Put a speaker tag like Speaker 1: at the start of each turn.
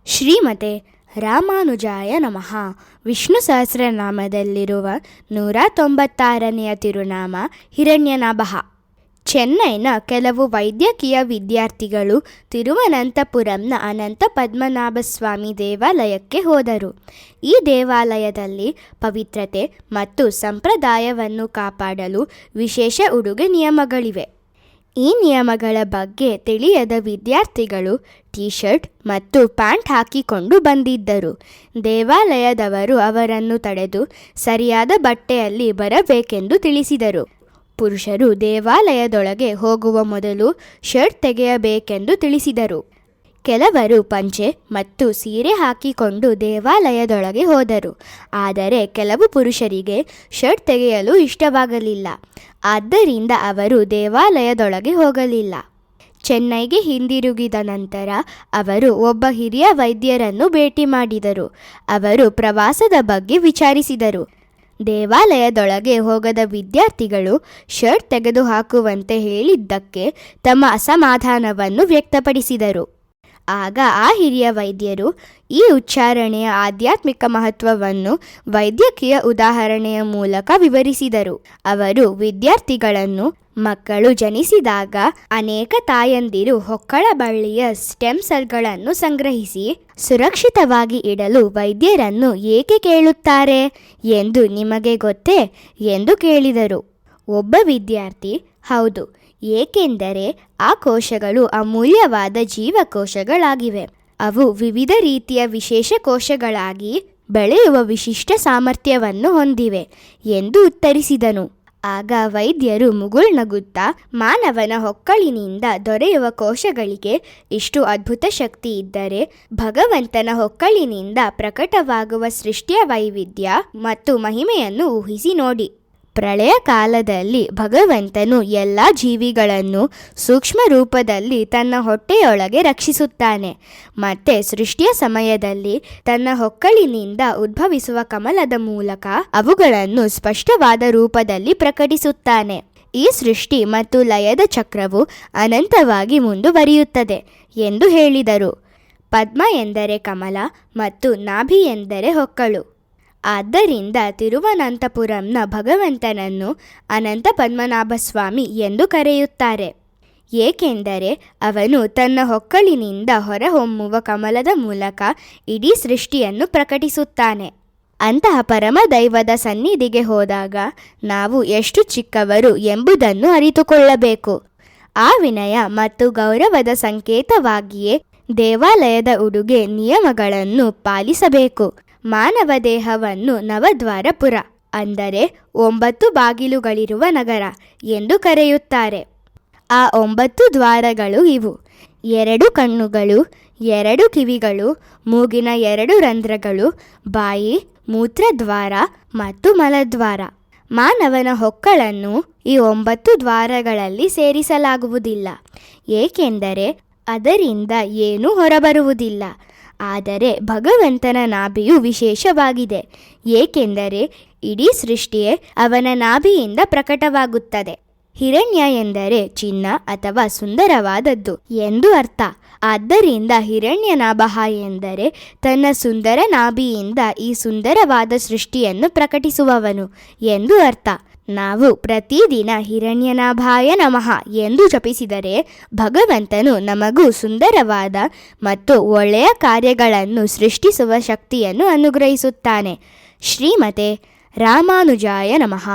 Speaker 1: ಶ್ರೀಮತೆ ರಾಮಾನುಜಾಯ ನಮಃ. ವಿಷ್ಣು ಸಹಸ್ರನಾಮದಲ್ಲಿರುವ 196ನೆಯ ತಿರುನಾಮ ಹಿರಣ್ಯನಾಭ. ಚೆನ್ನೈನ ಕೆಲವು ವೈದ್ಯಕೀಯ ವಿದ್ಯಾರ್ಥಿಗಳು ತಿರುವನಂತಪುರಂನ ಅನಂತ ಪದ್ಮನಾಭಸ್ವಾಮಿ ದೇವಾಲಯಕ್ಕೆ ಹೋದರು. ಈ ದೇವಾಲಯದಲ್ಲಿ ಪವಿತ್ರತೆ ಮತ್ತು ಸಂಪ್ರದಾಯವನ್ನು ಕಾಪಾಡಲು ವಿಶೇಷ ಉಡುಗೆ ನಿಯಮಗಳಿವೆ. ಈ ನಿಯಮಗಳ ಬಗ್ಗೆ ತಿಳಿಯದ ವಿದ್ಯಾರ್ಥಿಗಳು ಟೀ ಶರ್ಟ್ ಮತ್ತು ಪ್ಯಾಂಟ್ ಹಾಕಿಕೊಂಡು ಬಂದಿದ್ದರು. ದೇವಾಲಯದವರು ಅವರನ್ನು ತಡೆದು ಸರಿಯಾದ ಬಟ್ಟೆಯಲ್ಲಿ ಬರಬೇಕೆಂದು ತಿಳಿಸಿದರು. ಪುರುಷರು ದೇವಾಲಯದೊಳಗೆ ಹೋಗುವ ಮೊದಲು ಶರ್ಟ್ ತೆಗೆಯಬೇಕೆಂದು ತಿಳಿಸಿದರು. ಕೆಲವರು ಪಂಚೆ ಮತ್ತು ಸೀರೆ ಹಾಕಿಕೊಂಡು ದೇವಾಲಯದೊಳಗೆ ಹೋದರು. ಆದರೆ ಕೆಲವು ಪುರುಷರಿಗೆ ಶರ್ಟ್ ತೆಗೆಯಲು ಇಷ್ಟವಾಗಲಿಲ್ಲ. ಆದ್ದರಿಂದ ಅವರು ದೇವಾಲಯದೊಳಗೆ ಹೋಗಲಿಲ್ಲ. ಚೆನ್ನೈಗೆ ಹಿಂದಿರುಗಿದ ನಂತರ ಅವರು ಒಬ್ಬ ಹಿರಿಯ ವೈದ್ಯರನ್ನು ಭೇಟಿ ಮಾಡಿದರು. ಅವರು ಪ್ರವಾಸದ ಬಗ್ಗೆ ವಿಚಾರಿಸಿದರು. ದೇವಾಲಯದೊಳಗೆ ಹೋಗದ ವಿದ್ಯಾರ್ಥಿಗಳು ಶರ್ಟ್ ತೆಗೆದುಹಾಕುವಂತೆ ಹೇಳಿದ್ದಕ್ಕೆ ತಮ್ಮ ಅಸಮಾಧಾನವನ್ನು ವ್ಯಕ್ತಪಡಿಸಿದರು. ಆಗ ಆ ಹಿರಿಯ ವೈದ್ಯರು ಈ ಉಚ್ಚಾರಣೆಯ ಆಧ್ಯಾತ್ಮಿಕ ಮಹತ್ವವನ್ನು ವೈದ್ಯಕೀಯ ಉದಾಹರಣೆಯ ಮೂಲಕ ವಿವರಿಸಿದರು. ಅವರು ವಿದ್ಯಾರ್ಥಿಗಳನ್ನು ಮಕ್ಕಳು ಜನಿಸಿದಾಗ ಅನೇಕ ತಾಯಂದಿರು ಹೊಕ್ಕಳ ಬಳ್ಳಿಯ ಸ್ಟೆಮ್ ಸೆಲ್ಗಳನ್ನು ಸಂಗ್ರಹಿಸಿ ಸುರಕ್ಷಿತವಾಗಿ ಇಡಲು ವೈದ್ಯರನ್ನು ಏಕೆ ಕೇಳುತ್ತಾರೆ ಎಂದು ನಿಮಗೆ ಗೊತ್ತೇ ಎಂದು ಕೇಳಿದರು. ಒಬ್ಬ ವಿದ್ಯಾರ್ಥಿ, ಹೌದು, ಏಕೆಂದರೆ ಆ ಕೋಶಗಳು ಅಮೂಲ್ಯವಾದ ಜೀವಕೋಶಗಳಾಗಿವೆ. ಅವು ವಿವಿಧ ರೀತಿಯ ವಿಶೇಷ ಕೋಶಗಳಾಗಿ ಬೆಳೆಯುವ ವಿಶಿಷ್ಟ ಸಾಮರ್ಥ್ಯವನ್ನು ಹೊಂದಿವೆ ಎಂದು ಉತ್ತರಿಸಿದನು. ಆಗ ವೈದ್ಯರು ಮುಗುಳ್ನಗುತ್ತಾ, ಮಾನವನ ಹೊಕ್ಕಳಿನಿಂದ ದೊರೆಯುವ ಕೋಶಗಳಿಗೆ ಇಷ್ಟು ಅದ್ಭುತ ಶಕ್ತಿ ಇದ್ದರೆ ಭಗವಂತನ ಹೊಕ್ಕಳಿನಿಂದ ಪ್ರಕಟವಾಗುವ ಸೃಷ್ಟಿಯ ವೈವಿಧ್ಯ ಮತ್ತು ಮಹಿಮೆಯನ್ನು ಊಹಿಸಿ ನೋಡಿ. ಪ್ರಳಯ ಕಾಲದಲ್ಲಿ ಭಗವಂತನು ಎಲ್ಲ ಜೀವಿಗಳನ್ನು ಸೂಕ್ಷ್ಮ ರೂಪದಲ್ಲಿ ತನ್ನ ಹೊಟ್ಟೆಯೊಳಗೆ ರಕ್ಷಿಸುತ್ತಾನೆ. ಮತ್ತೆ ಸೃಷ್ಟಿಯ ಸಮಯದಲ್ಲಿ ತನ್ನ ಹೊಕ್ಕಳಿನಿಂದ ಉದ್ಭವಿಸುವ ಕಮಲದ ಮೂಲಕ ಅವುಗಳನ್ನು ಸ್ಪಷ್ಟವಾದ ರೂಪದಲ್ಲಿ ಪ್ರಕಟಿಸುತ್ತಾನೆ. ಈ ಸೃಷ್ಟಿ ಮತ್ತು ಲಯದ ಚಕ್ರವು ಅನಂತವಾಗಿ ಮುಂದುವರಿಯುತ್ತದೆ ಎಂದು ಹೇಳಿದರು. ಪದ್ಮ ಎಂದರೆ ಕಮಲ ಮತ್ತು ನಾಭಿ ಎಂದರೆ ಹೊಕ್ಕಳು. ಆದ್ದರಿಂದ ತಿರುವನಂತಪುರಂನ ಭಗವಂತನನ್ನು ಅನಂತ ಪದ್ಮನಾಭಸ್ವಾಮಿ ಎಂದು ಕರೆಯುತ್ತಾರೆ. ಏಕೆಂದರೆ ಅವನು ತನ್ನ ಹೊಕ್ಕಳಿನಿಂದ ಹೊರಹೊಮ್ಮುವ ಕಮಲದ ಮೂಲಕ ಇಡೀ ಸೃಷ್ಟಿಯನ್ನು ಪ್ರಕಟಿಸುತ್ತಾನೆ. ಅಂತಹ ಪರಮದೈವದ ಸನ್ನಿಧಿಗೆ ಹೋದಾಗ ನಾವು ಎಷ್ಟು ಚಿಕ್ಕವರು ಎಂಬುದನ್ನು ಅರಿತುಕೊಳ್ಳಬೇಕು. ಆ ವಿನಯ ಮತ್ತು ಗೌರವದ ಸಂಕೇತವಾಗಿಯೇ ದೇವಾಲಯದ ಉಡುಗೆ ನಿಯಮಗಳನ್ನು ಪಾಲಿಸಬೇಕು. ಮಾನವ ದೇಹವನ್ನು ನವದ್ವಾರಪುರ, ಅಂದರೆ 9 ಬಾಗಿಲುಗಳಿರುವ ನಗರ ಎಂದು ಕರೆಯುತ್ತಾರೆ. ಆ 9 ದ್ವಾರಗಳು ಇವು: 2 ಕಣ್ಣುಗಳು, 2 ಕಿವಿಗಳು, ಮೂಗಿನ 2 ರಂಧ್ರಗಳು, ಬಾಯಿ, ಮೂತ್ರದ್ವಾರ ಮತ್ತು ಮಲದ್ವಾರ. ಮಾನವನ ಹೊಕ್ಕಳನ್ನು ಈ 9 ದ್ವಾರಗಳಲ್ಲಿ ಸೇರಿಸಲಾಗುವುದಿಲ್ಲ, ಏಕೆಂದರೆ ಅದರಿಂದ ಏನೂ ಹೊರಬರುವುದಿಲ್ಲ. ಆದರೆ ಭಗವಂತನ ನಾಭಿಯು ವಿಶೇಷವಾಗಿದೆ, ಏಕೆಂದರೆ ಇಡೀ ಸೃಷ್ಟಿಯೇ ಅವನ ನಾಭಿಯಿಂದ ಪ್ರಕಟವಾಗುತ್ತದೆ. ಹಿರಣ್ಯ ಎಂದರೆ ಚಿನ್ನ ಅಥವಾ ಸುಂದರವಾದದ್ದು ಎಂದು ಅರ್ಥ. ಆದ್ದರಿಂದ ಹಿರಣ್ಯನಾಭ ಎಂದರೆ ತನ್ನ ಸುಂದರ ನಾಭಿಯಿಂದ ಈ ಸುಂದರವಾದ ಸೃಷ್ಟಿಯನ್ನು ಪ್ರಕಟಿಸುವವನು ಎಂದು ಅರ್ಥ. ನಾವು ಪ್ರತಿದಿನ ಹಿರಣ್ಯನಾಭಾಯ ನಮಃ ಎಂದು ಜಪಿಸಿದರೆ ಭಗವಂತನು ನಮಗೂ ಸುಂದರವಾದ ಮತ್ತು ಒಳ್ಳೆಯ ಕಾರ್ಯಗಳನ್ನು ಸೃಷ್ಟಿಸುವ ಶಕ್ತಿಯನ್ನು ಅನುಗ್ರಹಿಸುತ್ತಾನೆ. ಶ್ರೀಮತೆ ರಾಮಾನುಜಾಯ ನಮಃ.